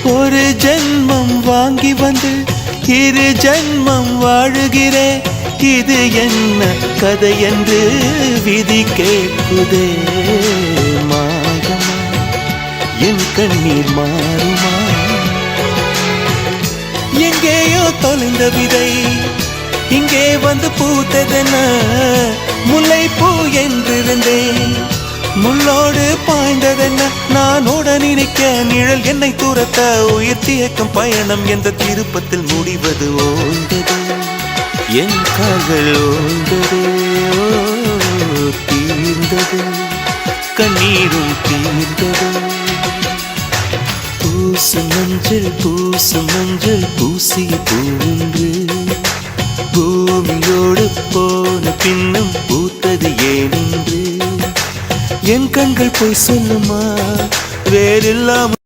ஒரு ஜென்மம் வாங்கி வந்து இரு ஜென்மம் வாழுகிறேன். இது என்ன கதை என்று விதி கேட்குதே. மாகமா என் கண்ணீர் மாறுமா? எங்கேயோ தொலைந்த விதை இங்கே வந்து பூத்ததென முல்லை பூ என்றிருந்தேன். முள்ளோடு பாய்ந்ததென்ன நான் நினைக்க நிழல் என்னை தூரத்த உயிர் தியக்கும் பயணம் என்ற திருப்பத்தில் முடிவது ஓய்ந்தது. என் கால்கள் ஓய்ந்தது, தீர்ந்தது, கண்ணீரும் தீர்ந்தது. பூசு மஞ்சள் பூசு மஞ்சள் பூசிய பூன்று பூமியோடு போன பின்னும் பூத்தது ஏனென்று என் கண்கள் போய் சொல்லுமா? வேறில்லாம